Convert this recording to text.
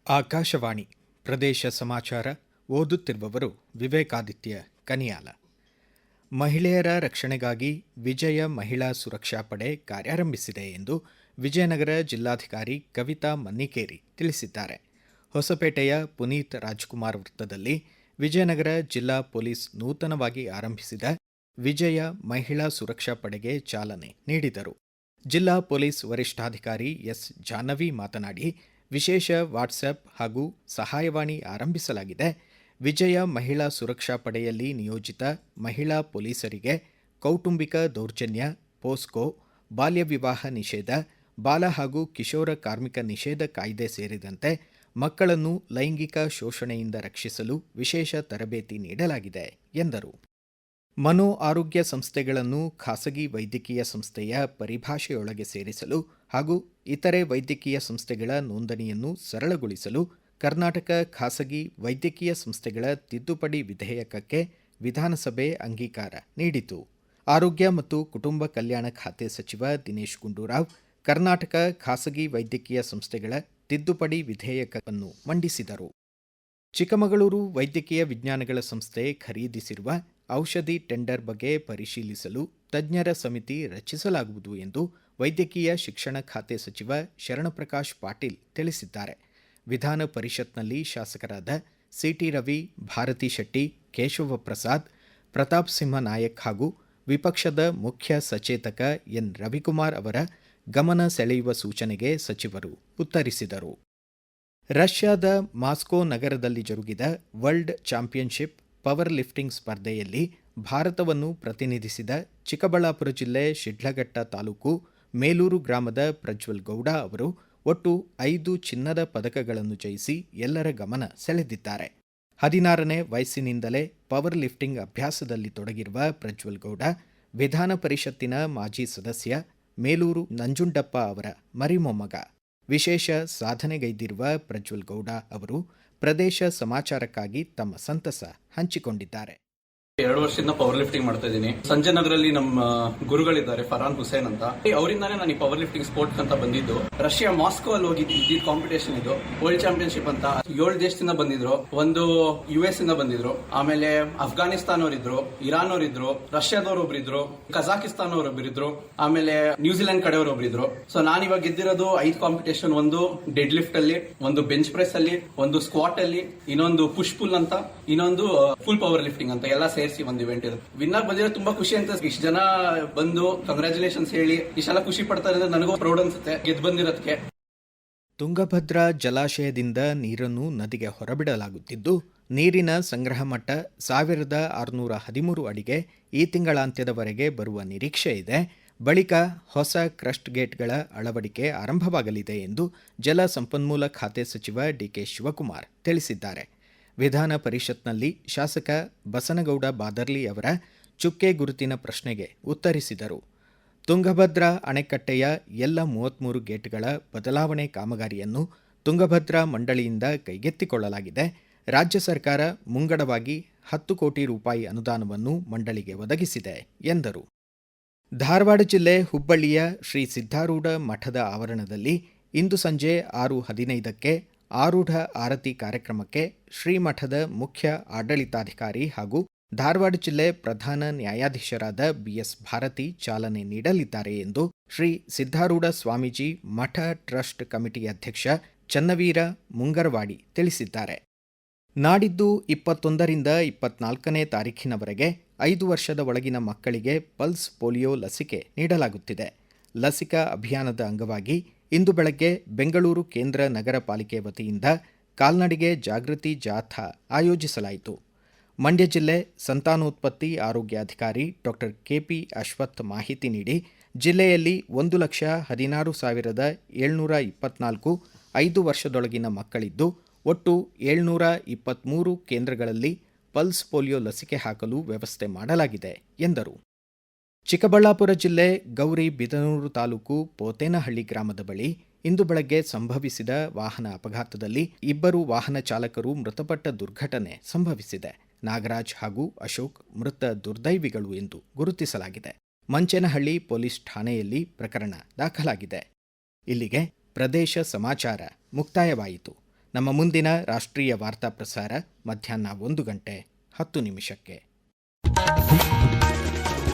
ಆಕಾಶವಾಣಿ ಪ್ರದೇಶ ಸಮಾಚಾರ ಓದುತ್ತಿರುವವರು ವಿವೇಕಾದಿತ್ಯ ಕನಿಯಾಲ. ಮಹಿಳೆಯರ ರಕ್ಷಣೆಗಾಗಿ ವಿಜಯ ಮಹಿಳಾ ಸುರಕ್ಷಾ ಪಡೆ ಕಾರ್ಯಾರಂಭಿಸಿದೆ ಎಂದು ವಿಜಯನಗರ ಜಿಲ್ಲಾಧಿಕಾರಿ ಕವಿತಾ ಮನ್ನಿಕೇರಿ ತಿಳಿಸಿದ್ದಾರೆ. ಹೊಸಪೇಟೆಯ ಪುನೀತ್ ರಾಜ್ಕುಮಾರ್ ವೃತ್ತದಲ್ಲಿ ವಿಜಯನಗರ ಜಿಲ್ಲಾ ಪೊಲೀಸ್ ನೂತನವಾಗಿ ಆರಂಭಿಸಿದ ವಿಜಯ ಮಹಿಳಾ ಸುರಕ್ಷಾ ಪಡೆಗೆ ಚಾಲನೆ ನೀಡಿದರು. ಜಿಲ್ಲಾ ಪೊಲೀಸ್ ವರಿಷ್ಠಾಧಿಕಾರಿ ಎಸ್ ಜಾಹ್ನವಿ ಮಾತನಾಡಿ, ವಿಶೇಷ ವಾಟ್ಸ್ಆ್ಯಪ್ ಹಾಗೂ ಸಹಾಯವಾಣಿ ಆರಂಭಿಸಲಾಗಿದೆ. ವಿಜಯ ಮಹಿಳಾ ಸುರಕ್ಷಾ ಪಡೆಯಲ್ಲಿ ನಿಯೋಜಿತ ಮಹಿಳಾ ಪೊಲೀಸರಿಗೆ ಕೌಟುಂಬಿಕ ದೌರ್ಜನ್ಯ, ಪೋಸ್ಕೋ, ಬಾಲ್ಯ ವಿವಾಹ ನಿಷೇಧ, ಬಾಲ ಹಾಗೂ ಕಿಶೋರ ಕಾರ್ಮಿಕ ನಿಷೇಧ ಕಾಯ್ದೆ ಸೇರಿದಂತೆ ಮಕ್ಕಳನ್ನು ಲೈಂಗಿಕ ಶೋಷಣೆಯಿಂದ ರಕ್ಷಿಸಲು ವಿಶೇಷ ತರಬೇತಿ ನೀಡಲಾಗಿದೆ ಎಂದರು. ಮನೋ ಆರೋಗ್ಯ ಸಂಸ್ಥೆಗಳನ್ನು ಖಾಸಗಿ ವೈದ್ಯಕೀಯ ಸಂಸ್ಥೆಯ ಪರಿಭಾಷೆಯೊಳಗೆ ಸೇರಿಸಲು ಹಾಗೂ ಇತರೆ ವೈದ್ಯಕೀಯ ಸಂಸ್ಥೆಗಳ ನೋಂದಣಿಯನ್ನು ಸರಳಗೊಳಿಸಲು ಕರ್ನಾಟಕ ಖಾಸಗಿ ವೈದ್ಯಕೀಯ ಸಂಸ್ಥೆಗಳ ತಿದ್ದುಪಡಿ ವಿಧೇಯಕಕ್ಕೆ ವಿಧಾನಸಭೆ ಅಂಗೀಕಾರ ನೀಡಿತು. ಆರೋಗ್ಯ ಮತ್ತು ಕುಟುಂಬ ಕಲ್ಯಾಣ ಖಾತೆ ಸಚಿವ ದಿನೇಶ್ ಗುಂಡೂರಾವ್ ಕರ್ನಾಟಕ ಖಾಸಗಿ ವೈದ್ಯಕೀಯ ಸಂಸ್ಥೆಗಳ ತಿದ್ದುಪಡಿ ವಿಧೇಯಕವನ್ನು ಮಂಡಿಸಿದರು. ಚಿಕ್ಕಮಗಳೂರು ವೈದ್ಯಕೀಯ ವಿಜ್ಞಾನಗಳ ಸಂಸ್ಥೆ ಖರೀದಿಸಿರುವ ಔಷಧಿ ಟೆಂಡರ್ ಬಗ್ಗೆ ಪರಿಶೀಲಿಸಲು ತಜ್ಞರ ಸಮಿತಿ ರಚಿಸಲಾಗುವುದು ಎಂದು ವೈದ್ಯಕೀಯ ಶಿಕ್ಷಣ ಖಾತೆ ಸಚಿವ ಶರಣಪ್ರಕಾಶ್ ಪಾಟೀಲ್ ತಿಳಿಸಿದ್ದಾರೆ. ವಿಧಾನ ಪರಿಷತ್ನಲ್ಲಿ ಶಾಸಕರಾದ ಸಿಟಿ ರವಿ, ಭಾರತಿ ಶೆಟ್ಟಿ, ಕೇಶವ ಪ್ರಸಾದ್, ಪ್ರತಾಪ್ ಸಿಂಹ ನಾಯಕ್ ಹಾಗೂ ವಿಪಕ್ಷದ ಮುಖ್ಯ ಸಚೇತಕ ಎನ್ ರವಿಕುಮಾರ್ ಅವರ ಗಮನ ಸೆಳೆಯುವ ಸೂಚನೆಗೆ ಸಚಿವರು ಉತ್ತರಿಸಿದರು. ರಷ್ಯಾದ ಮಾಸ್ಕೋ ನಗರದಲ್ಲಿ ಜರುಗಿದ ವರ್ಲ್ಡ್ ಚಾಂಪಿಯನ್ಶಿಪ್ ಪವರ್ ಲಿಫ್ಟಿಂಗ್ ಸ್ಪರ್ಧೆಯಲ್ಲಿ ಭಾರತವನ್ನು ಪ್ರತಿನಿಧಿಸಿದ ಚಿಕ್ಕಬಳ್ಳಾಪುರ ಜಿಲ್ಲೆ ಶಿಡ್ಲಘಟ್ಟ ತಾಲೂಕು ಮೇಲೂರು ಗ್ರಾಮದ ಪ್ರಜ್ವಲ್ ಗೌಡ ಅವರು ಒಟ್ಟು 5 ಚಿನ್ನದ ಪದಕಗಳನ್ನು ಜಯಿಸಿ ಎಲ್ಲರ ಗಮನ ಸೆಳೆದಿದ್ದಾರೆ. 16ನೇ ವಯಸ್ಸಿನಿಂದಲೇ ಪವರ್ ಲಿಫ್ಟಿಂಗ್ ಅಭ್ಯಾಸದಲ್ಲಿ ತೊಡಗಿರುವ ಪ್ರಜ್ವಲ್ ಗೌಡ ವಿಧಾನ ಪರಿಷತ್ತಿನ ಮಾಜಿ ಸದಸ್ಯ ಮೇಲೂರು ನಂಜುಂಡಪ್ಪ ಅವರ ಮರಿಮೊಮ್ಮಗ. ವಿಶೇಷ ಸಾಧನೆಗೈದಿರುವ ಪ್ರಜ್ವಲ್ ಗೌಡ ಅವರು ಪ್ರದೇಶ ಸಮಾಚಾರಕ್ಕಾಗಿ ತಮ್ಮ ಸಂತಸ ಹಂಚಿಕೊಂಡಿದ್ದಾರೆ. 2 ವರ್ಷದಿಂದ ಪವರ್ ಲಿಫ್ಟಿಂಗ್ ಮಾಡ್ತಾ ಇದ್ದೀನಿ. ಸಂಜಯನಗರಲ್ಲಿ ನಮ್ಮ ಗುರುಗಳಿದ್ದಾರೆ, ಫರಾನ್ ಹುಸೇನ್ ಅಂತ. ಅವರಿಂದಾನೇ ನಾನು ಈ ಪವರ್ ಲಿಫ್ಟಿಂಗ್ ಸ್ಪೋರ್ಟ್ಸ್ ಅಂತ ಬಂದಿದ್ದು. ರಷ್ಯಾ ಮಾಸ್ಕೋ ಅಲ್ಲಿ ಹೋಗಿದ್ದು ಕಾಂಪಿಟೇಷನ್ ಇದು ವರ್ಲ್ಡ್ ಚಾಂಪಿಯನ್ಶಿಪ್ ಅಂತ. 7 ದೇಶದಿಂದ ಬಂದಿದ್ರು, ಒಂದು US ಇಂದ ಬಂದಿದ್ರು, ಆಮೇಲೆ ಅಫ್ಘಾನಿಸ್ತಾನ್ ಅವರಿದ್ರು, ಇರಾನ್ ಅವರಿದ್ರು, ರಷ್ಯಾದವರು ಒಬ್ರಿದ್ರು, ಕಜಾಕಿಸ್ತಾನ್ ಅವರೊಬ್ಬರಿದ್ರು, ಆಮೇಲೆ ನ್ಯೂಜಿಲೆಂಡ್ ಕಡೆಯವರು ಒಬ್ರಿದ್ರು. ಸೊ ನಾನು ಇವಾಗ ಗೆದ್ದಿರೋದು 5 ಕಾಂಪಿಟೇಷನ್. ಒಂದು ಡೆಡ್ ಲಿಫ್ಟ್ ಅಲ್ಲಿ, ಒಂದು ಬೆಂಚ್ ಪ್ರೆಸ್ ಅಲ್ಲಿ, ಒಂದು ಸ್ಕ್ವಾಟ್ ಅಲ್ಲಿ, ಇನ್ನೊಂದು ಪುಷ್ ಪುಲ್ ಅಂತ, ಇನ್ನೊಂದು ಫುಲ್ ಪವರ್ ಲಿಫ್ಟಿಂಗ್ ಅಂತ ಎಲ್ಲ ಸೇರಿಸಿ ಒಂದು ಇವೆಂಟ್ ಇದೆ. ವಿನ್ನರ್ ಬಂದಿರೋ ತುಂಬಾ ಖುಷಿ ಅಂತ. ಇಷ್ಟು ಜನ ಬಂದು ಕಂಗ್ರಾಚುಲೇಷನ್ಸ್ ಹೇಳಿ ಇಷ್ಟೆಲ್ಲ ಖುಷಿ ಪಡ್ತಾರೆ ಅಂದ್ರೆ ನನಗೂ ಪ್ರೌಡ್ ಅನ್ಸುತ್ತೆ ಗೆದ್ದು ಬಂದಿರೋದಕ್ಕೆ. ತುಂಗಭದ್ರಾ ಜಲಾಶಯದಿಂದ ನೀರನ್ನು ನದಿಗೆ ಹೊರಬಿಡಲಾಗುತ್ತಿದ್ದು, ನೀರಿನ ಸಂಗ್ರಹ ಮಟ್ಟ 1613 ಅಡಿಗೆ ಈ ತಿಂಗಳಾಂತ್ಯದವರೆಗೆ ಬರುವ ನಿರೀಕ್ಷೆ ಇದೆ. ಬಳಿಕ ಹೊಸ ಕ್ರಸ್ಟ್ ಗೇಟ್ಗಳ ಅಳವಡಿಕೆ ಆರಂಭವಾಗಲಿದೆ ಎಂದು ಜಲ ಸಂಪನ್ಮೂಲ ಖಾತೆ ಸಚಿವ ಡಿಕೆ ಶಿವಕುಮಾರ್ ತಿಳಿಸಿದ್ದಾರೆ. ವಿಧಾನ ಪರಿಷತ್ನಲ್ಲಿ ಶಾಸಕ ಬಸನಗೌಡ ಬಾದರ್ಲಿ ಅವರ ಚುಕ್ಕೆ ಗುರುತಿನ ಪ್ರಶ್ನೆಗೆ ಉತ್ತರಿಸಿದರು. ತುಂಗಭದ್ರಾ ಅಣೆಕಟ್ಟೆಯ ಎಲ್ಲ 33 ಗೇಟ್ಗಳ ಬದಲಾವಣೆ ಕಾಮಗಾರಿಯನ್ನು ತುಂಗಭದ್ರಾ ಮಂಡಳಿಯಿಂದ ಕೈಗೆತ್ತಿಕೊಳ್ಳಲಾಗಿದೆ. ರಾಜ್ಯ ಸರ್ಕಾರ ಮುಂಗಡವಾಗಿ 10 ಕೋಟಿ ರೂಪಾಯಿ ಅನುದಾನವನ್ನು ಮಂಡಳಿಗೆ ಒದಗಿಸಿದೆ ಎಂದರು. ಧಾರವಾಡ ಜಿಲ್ಲೆ ಹುಬ್ಬಳ್ಳಿಯ ಶ್ರೀ ಸಿದ್ಧಾರೂಢ ಮಠದ ಆವರಣದಲ್ಲಿ ಇಂದು ಸಂಜೆ 6:15ಕ್ಕೆ ಆರೂಢ ಆರತಿ ಕಾರ್ಯಕ್ರಮಕ್ಕೆ ಶ್ರೀಮಠದ ಮುಖ್ಯ ಆಡಳಿತಾಧಿಕಾರಿ ಹಾಗೂ ಧಾರವಾಡ ಜಿಲ್ಲೆ ಪ್ರಧಾನ ನ್ಯಾಯಾಧೀಶರಾದ ಬಿಎಸ್ ಭಾರತಿ ಚಾಲನೆ ನೀಡಲಿದ್ದಾರೆ ಎಂದು ಶ್ರೀ ಸಿದ್ಧಾರೂಢ ಸ್ವಾಮೀಜಿ ಮಠ ಟ್ರಸ್ಟ್ ಕಮಿಟಿ ಅಧ್ಯಕ್ಷ ಚನ್ನವೀರ ಮುಂಗರವಾಡಿ ತಿಳಿಸಿದ್ದಾರೆ. ನಾಡಿದ್ದು 21ರಿಂದ 24ನೇ ತಾರೀಖಿನವರೆಗೆ 5 ವರ್ಷದ ಒಳಗಿನ ಮಕ್ಕಳಿಗೆ ಪಲ್ಸ್ ಪೋಲಿಯೋ ಲಸಿಕೆ ನೀಡಲಾಗುತ್ತಿದೆ. ಲಸಿಕಾ ಅಭಿಯಾನದ ಅಂಗವಾಗಿ ಇಂದು ಬೆಳಗ್ಗೆ ಬೆಂಗಳೂರು ಕೇಂದ್ರ ನಗರ ಪಾಲಿಕೆ ವತಿಯಿಂದ ಕಾಲ್ನಡಿಗೆ ಜಾಗೃತಿ ಜಾಥಾ ಆಯೋಜಿಸಲಾಯಿತು. ಮಂಡ್ಯ ಜಿಲ್ಲೆ ಸಂತಾನೋತ್ಪತ್ತಿ ಆರೋಗ್ಯಾಧಿಕಾರಿ ಡಾ ಕೆಪಿ ಅಶ್ವಥ್ ಮಾಹಿತಿ ನೀಡಿ, ಜಿಲ್ಲೆಯಲ್ಲಿ 1,16,724 5 ವರ್ಷದೊಳಗಿನ ಮಕ್ಕಳಿದ್ದು, ಒಟ್ಟು 723 ಕೇಂದ್ರಗಳಲ್ಲಿ ಪಲ್ಸ್ ಪೋಲಿಯೋ ಲಸಿಕೆ ಹಾಕಲು ವ್ಯವಸ್ಥೆ ಮಾಡಲಾಗಿದೆ ಎಂದರು. ಚಿಕ್ಕಬಳ್ಳಾಪುರ ಜಿಲ್ಲೆ ಗೌರಿಬಿದನೂರು ತಾಲೂಕು ಪೋತೇನಹಳ್ಳಿ ಗ್ರಾಮದ ಬಳಿ ಇಂದು ಬೆಳಗ್ಗೆ ಸಂಭವಿಸಿದ ವಾಹನ ಅಪಘಾತದಲ್ಲಿ 2 ವಾಹನ ಚಾಲಕರು ಮೃತಪಟ್ಟ ದುರ್ಘಟನೆ ಸಂಭವಿಸಿದೆ. ನಾಗರಾಜ್ ಹಾಗೂ ಅಶೋಕ್ ಮೃತ ದುರ್ದೈವಿಗಳು ಎಂದು ಗುರುತಿಸಲಾಗಿದೆ. ಮಂಚೇನಹಳ್ಳಿ ಪೊಲೀಸ್ ಠಾಣೆಯಲ್ಲಿ ಪ್ರಕರಣ ದಾಖಲಾಗಿದೆ. ಇಲ್ಲಿಗೆ ಪ್ರದೇಶ ಸಮಾಚಾರ ಮುಕ್ತಾಯವಾಯಿತು. ನಮ್ಮ ಮುಂದಿನ ರಾಷ್ಟ್ರೀಯ ವಾರ್ತಾ ಪ್ರಸಾರ ಮಧ್ಯಾಹ್ನ 1:10 ನಿಮಿಷಕ್ಕೆ.